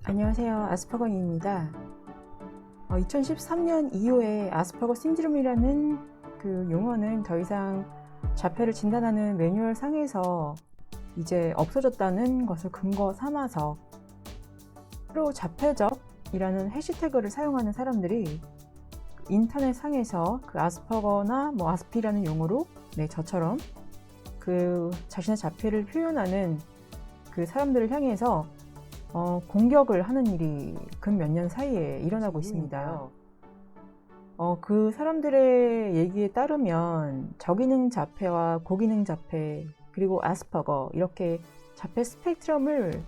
안녕하세요. 아스퍼거입니다. 2013년 이후에 아스퍼거 신드롬이라는 그 용어는 더 이상 자폐를 진단하는 매뉴얼 상에서 이제 없어졌다는 것을 근거 삼아서 프로 자폐적이라는 해시태그를 사용하는 사람들이 인터넷 상에서 그 아스퍼거나 아스피라는 용어로 저처럼 그 자신의 자폐를 표현하는 그 사람들을 향해서 공격을 하는 일이 근 몇 년 사이에 일어나고 있습니다. 그 사람들의 얘기에 따르면 저기능 자폐와 고기능 자폐 그리고 아스퍼거 이렇게 자폐 스펙트럼을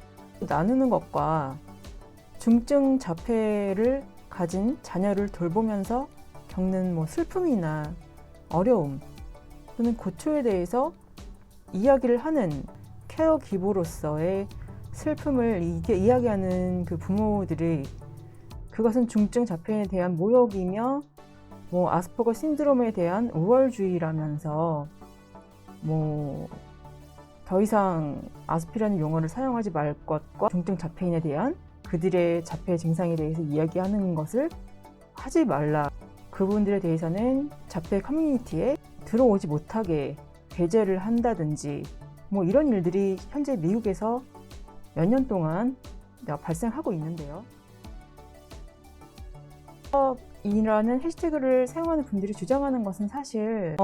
나누는 것과 중증 자폐를 가진 자녀를 돌보면서 겪는 슬픔이나 어려움 또는 고초에 대해서 이야기를 하는 케어 기부로서의 슬픔을 이야기하는 그 부모들이 그것은 중증 자폐에 대한 모욕이며 아스퍼거 신드롬에 대한 우월주의라면서 더 이상 아스피라는 용어를 사용하지 말 것과 중증 자폐인에 대한 그들의 자폐 증상에 대해서 이야기하는 것을 하지 말라. 그분들에 대해서는 자폐 커뮤니티에 들어오지 못하게 배제를 한다든지 이런 일들이 현재 미국에서 몇 년 동안 발생하고 있는데요. 이라는 해시태그를 사용하는 분들이 주장하는 것은 사실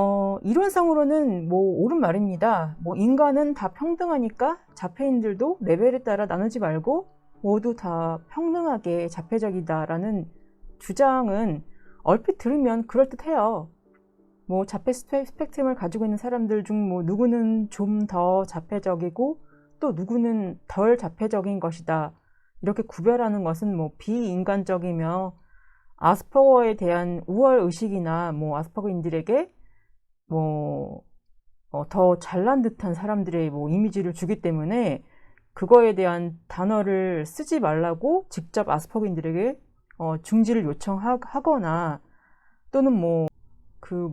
이론상으로는 옳은 말입니다. 인간은 다 평등하니까 자폐인들도 레벨에 따라 나누지 말고 모두 다 평등하게 자폐적이다라는 주장은 얼핏 들으면 그럴듯해요. 자폐 스펙트럼을 가지고 있는 사람들 중 누구는 좀 더 자폐적이고 또 누구는 덜 자폐적인 것이다. 이렇게 구별하는 것은 비인간적이며 아스퍼거에 대한 우월 의식이나 아스퍼거인들에게 더 잘난 듯한 사람들의 이미지를 주기 때문에 그거에 대한 단어를 쓰지 말라고 직접 아스퍼거인들에게 중지를 요청하거나 또는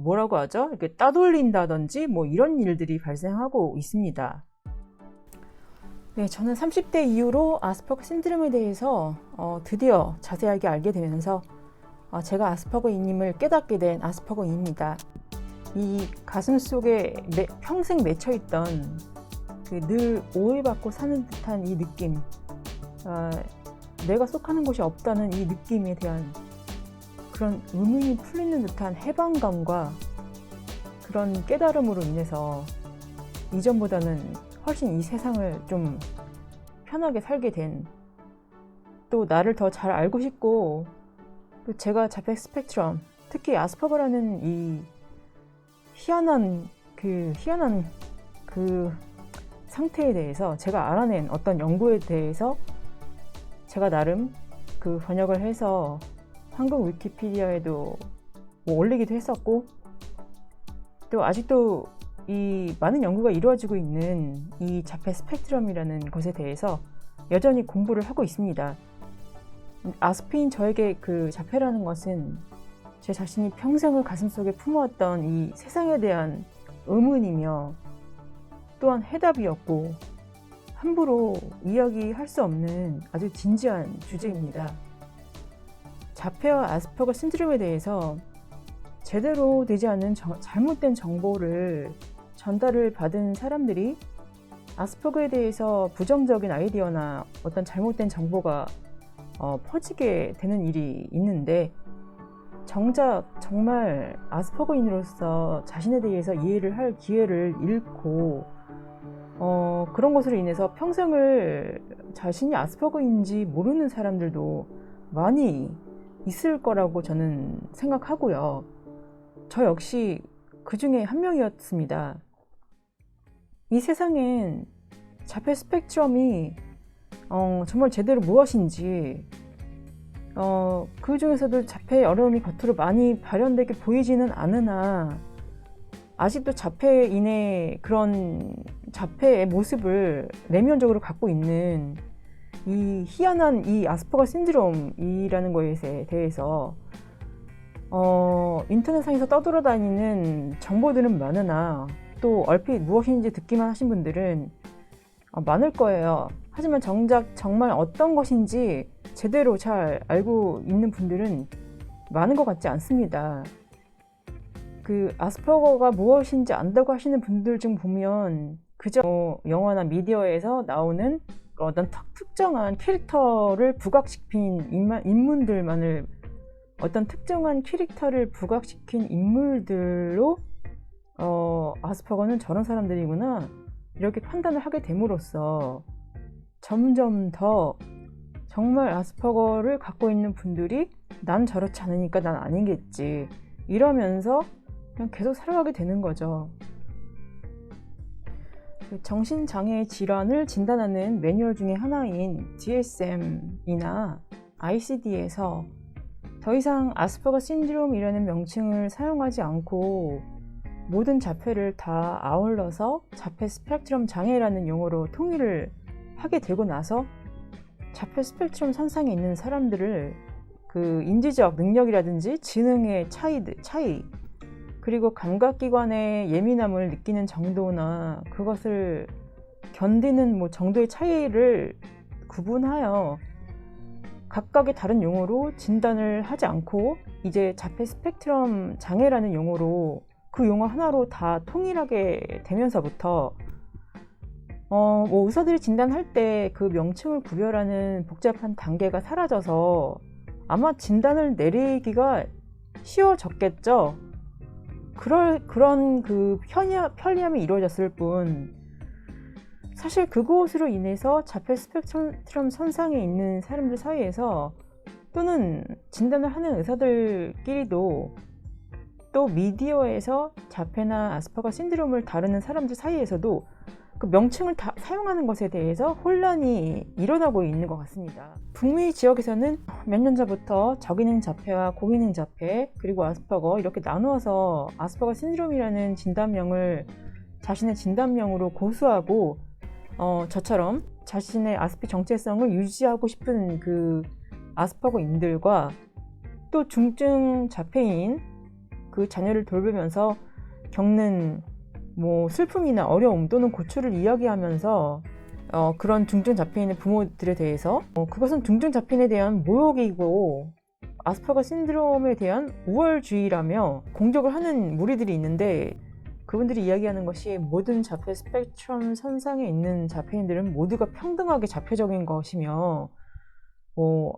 뭐라고 하죠? 이렇게 따돌린다든지 이런 일들이 발생하고 있습니다. 네, 저는 30대 이후로 아스퍼거 신드롬에 대해서 드디어 자세하게 알게 되면서 제가 아스퍼거인임을 깨닫게 된 아스퍼거인입니다. 이 가슴 속에 평생 맺혀있던 늘 오해받고 사는 듯한 이 느낌, 내가 속하는 곳이 없다는 이 느낌에 대한 그런 의문이 풀리는 듯한 해방감과 그런 깨달음으로 인해서 이전보다는 훨씬 이 세상을 좀 편하게 살게 된, 또 나를 더 잘 알고 싶고, 또 제가 자폐 스펙트럼, 특히 아스퍼거라는 이 희한한 그 상태에 대해서 제가 알아낸 어떤 연구에 대해서 제가 나름 그 번역을 해서 한국 위키피디아에도 올리기도 했었고, 또 아직도 이 많은 연구가 이루어지고 있는 이 자폐 스펙트럼이라는 것에 대해서 여전히 공부를 하고 있습니다. 아스피인 저에게 그 자폐라는 것은 제 자신이 평생을 가슴속에 품어왔던 이 세상에 대한 의문이며 또한 해답이었고 함부로 이야기할 수 없는 아주 진지한 주제입니다. 자폐와 아스퍼거 신드롬에 대해서 제대로 되지 않은 잘못된 정보를 전달을 받은 사람들이 아스퍼거에 대해서 부정적인 아이디어나 어떤 잘못된 정보가 퍼지게 되는 일이 있는데, 정작 정말 아스퍼거인으로서 자신에 대해서 이해를 할 기회를 잃고 그런 것으로 인해서 평생을 자신이 아스퍼거인지 모르는 사람들도 많이 있을 거라고 저는 생각하고요. 저 역시 그 중에 한 명이었습니다. 이 세상엔 자폐 스펙트럼이 정말 제대로 무엇인지, 그 중에서도 자폐의 어려움이 겉으로 많이 발현되게 보이지는 않으나 아직도 자폐인의 그런 자폐의 모습을 내면적으로 갖고 있는 이 희한한 이 아스퍼거 신드롬이라는 것에 대해서 인터넷상에서 떠돌아다니는 정보들은 많으나 또 얼핏 무엇인지 듣기만 하신 분들은 많을 거예요. 하지만 정작 정말 어떤 것인지 제대로 잘 알고 있는 분들은 많은 것 같지 않습니다. 그 아스퍼거가 무엇인지 안다고 하시는 분들 중 보면 그저 영화나 미디어에서 나오는 어떤 특정한 캐릭터를 부각시킨 인물들만을 어떤 특정한 캐릭터를 부각시킨 인물들로 아스퍼거는 저런 사람들이구나 이렇게 판단을 하게 됨으로써 점점 더 정말 아스퍼거를 갖고 있는 분들이 난 저렇지 않으니까 난 아니겠지 이러면서 그냥 계속 살아가게 되는 거죠. 정신장애 질환을 진단하는 매뉴얼 중에 하나인 DSM이나 ICD에서 더 이상 아스퍼거 신드롬이라는 명칭을 사용하지 않고 모든 자폐를 다 아울러서 자폐 스펙트럼 장애라는 용어로 통일을 하게 되고 나서 자폐 스펙트럼 선상에 있는 사람들을 그 인지적 능력이라든지 지능의 차이 그리고 감각기관의 예민함을 느끼는 정도나 그것을 견디는 정도의 차이를 구분하여 각각의 다른 용어로 진단을 하지 않고 이제 자폐 스펙트럼 장애라는 용어로 그 용어 하나로 다 통일하게 되면서부터 의사들이 진단할 때 그 명칭을 구별하는 복잡한 단계가 사라져서 아마 진단을 내리기가 쉬워졌겠죠. 그런 그 편리함이 이루어졌을 뿐 사실 그것으로 인해서 자폐 스펙트럼 선상에 있는 사람들 사이에서 또는 진단을 하는 의사들끼리도 또 미디어에서 자폐나 아스퍼거 신드롬을 다루는 사람들 사이에서도 그 명칭을 다 사용하는 것에 대해서 혼란이 일어나고 있는 것 같습니다. 북미 지역에서는 몇 년 전부터 저기능 자폐와 고기능 자폐 그리고 아스퍼거 이렇게 나누어서 아스퍼거 신드롬이라는 진단명을 자신의 진단명으로 고수하고 저처럼 자신의 아스피 정체성을 유지하고 싶은 그 아스퍼거인들과 또 중증 자폐인 그 자녀를 돌보면서 겪는 슬픔이나 어려움 또는 고초를 이야기하면서 그런 중증 자폐인의 부모들에 대해서 그것은 중증 자폐인에 대한 모욕이고 아스퍼거 신드롬에 대한 우월주의라며 공격을 하는 무리들이 있는데 그분들이 이야기하는 것이 모든 자폐 스펙트럼 선상에 있는 자폐인들은 모두가 평등하게 자폐적인 것이며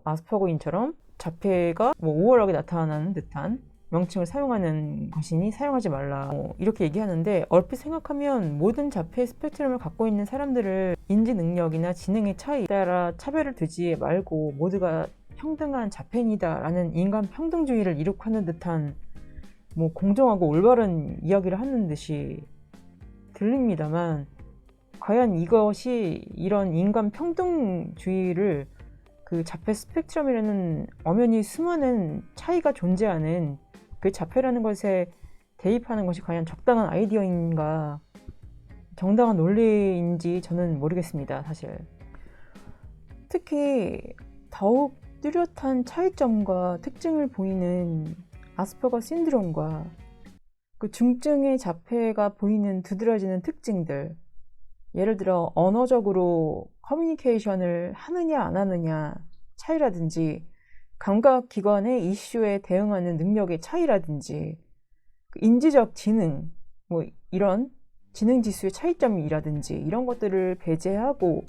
아스퍼거인처럼 자폐가 우월하게 나타나는 듯한 명칭을 사용하는 것이니 사용하지 말라 이렇게 얘기하는데 얼핏 생각하면 모든 자폐 스펙트럼을 갖고 있는 사람들을 인지 능력이나 지능의 차이에 따라 차별을 두지 말고 모두가 평등한 자폐인이다 라는 인간 평등주의를 이룩하는 듯한 공정하고 올바른 이야기를 하는 듯이 들립니다만 과연 이것이 이런 인간 평등주의를 그 자폐 스펙트럼이라는 엄연히 수많은 차이가 존재하는 그 자폐라는 것에 대입하는 것이 과연 적당한 아이디어인가 정당한 논리인지 저는 모르겠습니다. 사실 특히 더욱 뚜렷한 차이점과 특징을 보이는 아스퍼거 신드롬과 그 중증의 자폐가 보이는 두드러지는 특징들 예를 들어 언어적으로 커뮤니케이션을 하느냐 안 하느냐 차이라든지 감각기관의 이슈에 대응하는 능력의 차이라든지 인지적 지능 이런 지능지수의 차이점이라든지 이런 것들을 배제하고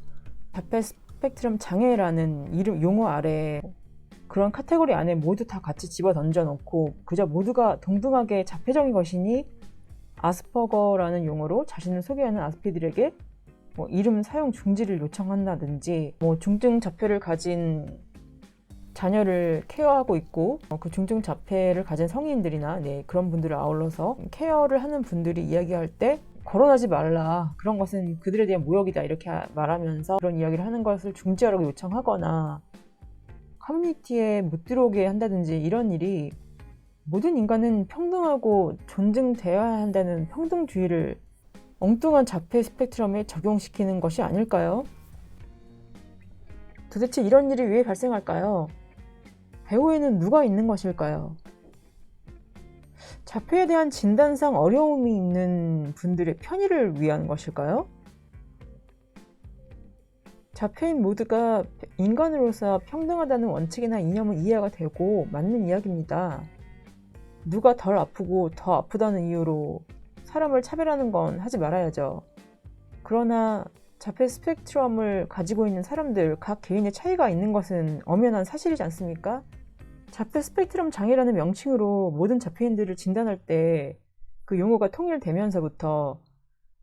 자폐 스펙트럼 장애라는 용어 아래 그런 카테고리 안에 모두 다 같이 집어 던져놓고 그저 모두가 동등하게 자폐적인 것이니 아스퍼거라는 용어로 자신을 소개하는 아스피들에게 이름 사용 중지를 요청한다든지 중증 자폐를 가진 자녀를 케어하고 있고 그 중증 자폐를 가진 성인들이나 그런 분들을 아울러서 케어를 하는 분들이 이야기할 때 거론하지 말라 그런 것은 그들에 대한 모욕이다 이렇게 말하면서 그런 이야기를 하는 것을 중지하라고 요청하거나 커뮤니티에 못 들어오게 한다든지 이런 일이 모든 인간은 평등하고 존중되어야 한다는 평등주의를 엉뚱한 자폐 스펙트럼에 적용시키는 것이 아닐까요? 도대체 이런 일이 왜 발생할까요? 배후에는 누가 있는 것일까요? 자폐에 대한 진단상 어려움이 있는 분들의 편의를 위한 것일까요? 자폐인 모두가 인간으로서 평등하다는 원칙이나 이념은 이해가 되고 맞는 이야기입니다. 누가 덜 아프고 더 아프다는 이유로 사람을 차별하는 건 하지 말아야죠. 그러나 자폐 스펙트럼을 가지고 있는 사람들 각 개인의 차이가 있는 것은 엄연한 사실이지 않습니까? 자폐 스펙트럼 장애라는 명칭으로 모든 자폐인들을 진단할 때 그 용어가 통일되면서부터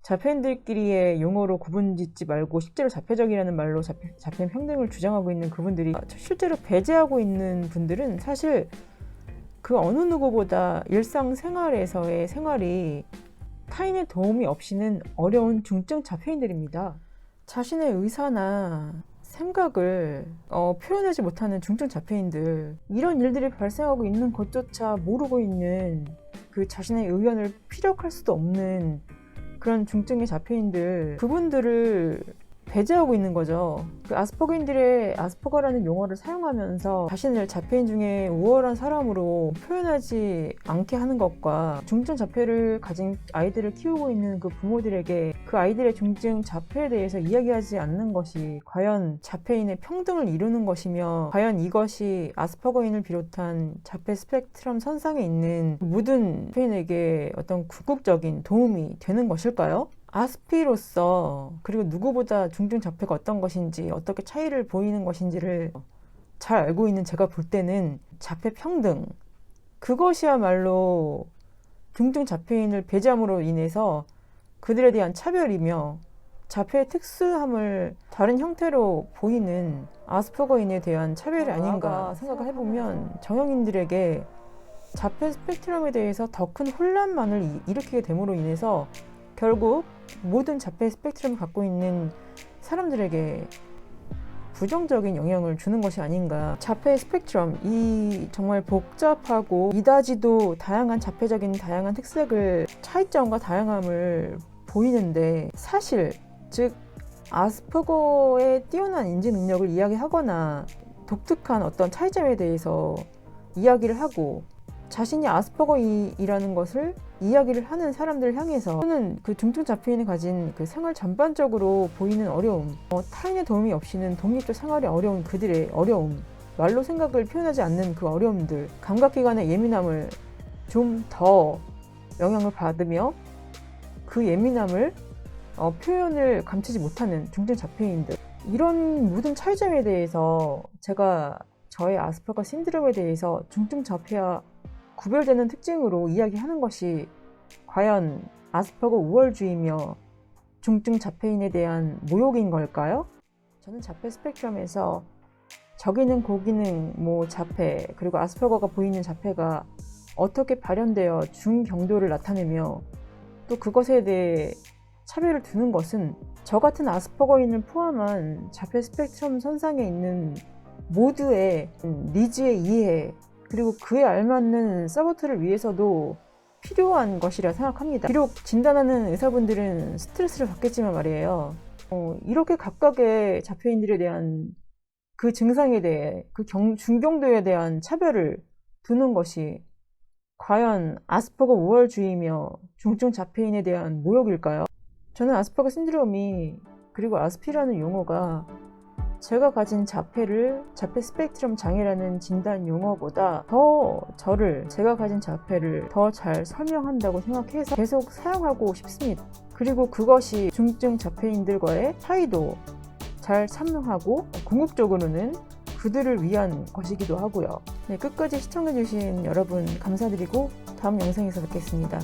자폐인들끼리의 용어로 구분짓지 말고 실제로 자폐적이라는 말로 자폐 평등을 주장하고 있는 그분들이 실제로 배제하고 있는 분들은 사실 그 어느 누구보다 일상생활에서의 생활이 타인의 도움이 없이는 어려운 중증 자폐인들입니다. 자신의 의사나 생각을 표현하지 못하는 중증 자폐인들, 이런 일들이 발생하고 있는 것조차 모르고 있는 그 자신의 의견을 피력할 수도 없는 그런 중증의 자폐인들, 그분들을 배제하고 있는 거죠. 그 아스퍼거인들의 아스퍼거라는 용어를 사용하면서 자신을 자폐인 중에 우월한 사람으로 표현하지 않게 하는 것과 중증 자폐를 가진 아이들을 키우고 있는 그 부모들에게 그 아이들의 중증 자폐에 대해서 이야기하지 않는 것이 과연 자폐인의 평등을 이루는 것이며, 과연 이것이 아스퍼거인을 비롯한 자폐 스펙트럼 선상에 있는 모든 자폐인에게 어떤 궁극적인 도움이 되는 것일까요? 아스피로서, 그리고 누구보다 중증 자폐가 어떤 것인지, 어떻게 차이를 보이는 것인지를 잘 알고 있는 제가 볼 때는 자폐 평등, 그것이야말로 중증 자폐인을 배제함으로 인해서 그들에 대한 차별이며, 자폐의 특수함을 다른 형태로 보이는 아스퍼거인에 대한 차별이 아닌가 생각을 해보면, 정형인들에게 자폐 스펙트럼에 대해서 더 큰 혼란만을 일으키게 됨으로 인해서 결국 모든 자폐 스펙트럼을 갖고 있는 사람들에게 부정적인 영향을 주는 것이 아닌가. 자폐 스펙트럼, 이 정말 복잡하고 이다지도 다양한 자폐적인 다양한 특색을, 차이점과 다양함을 보이는데, 사실 즉 아스퍼거의 뛰어난 인지 능력을 이야기하거나 독특한 어떤 차이점에 대해서 이야기를 하고 자신이 아스퍼거이라는 것을 이야기를 하는 사람들을 향해서, 또는 그 중증 자폐인이 가진 그 생활 전반적으로 보이는 어려움, 타인의 도움이 없이는 독립적 생활이 어려운 그들의 어려움, 말로 생각을 표현하지 않는 그 어려움들, 감각기관의 예민함을 좀 더 영향을 받으며 그 예민함을 표현을 감추지 못하는 중증 자폐인들, 이런 모든 차이점에 대해서 제가 저의 아스퍼거 신드롬에 대해서 중증 자폐와 구별되는 특징으로 이야기하는 것이 과연 아스퍼거 우월주의며 중증 자폐인에 대한 모욕인 걸까요? 저는 자폐 스펙트럼에서 저기능, 고기능, 자폐, 그리고 아스퍼거가 보이는 자폐가 어떻게 발현되어 중경도를 나타내며 또 그것에 대해 차별을 두는 것은 저 같은 아스퍼거인을 포함한 자폐 스펙트럼 선상에 있는 모두의 니즈의 이해, 그리고 그에 알맞는 서포트를 위해서도 필요한 것이라 생각합니다. 비록 진단하는 의사분들은 스트레스를 받겠지만 말이에요. 이렇게 각각의 자폐인들에 대한 그 증상에 대해, 그 중경도에 대한 차별을 두는 것이 과연 아스퍼거 우월주의며 중증 자폐인에 대한 모욕일까요? 저는 아스퍼거 신드롬이, 그리고 아스피라는 용어가 제가 가진 자폐 스펙트럼 장애라는 진단 용어보다 더 제가 가진 자폐를 더 잘 설명한다고 생각해서 계속 사용하고 싶습니다. 그리고 그것이 중증 자폐인들과의 차이도 잘 설명하고 궁극적으로는 그들을 위한 것이기도 하고요. 네, 끝까지 시청해주신 여러분 감사드리고 다음 영상에서 뵙겠습니다.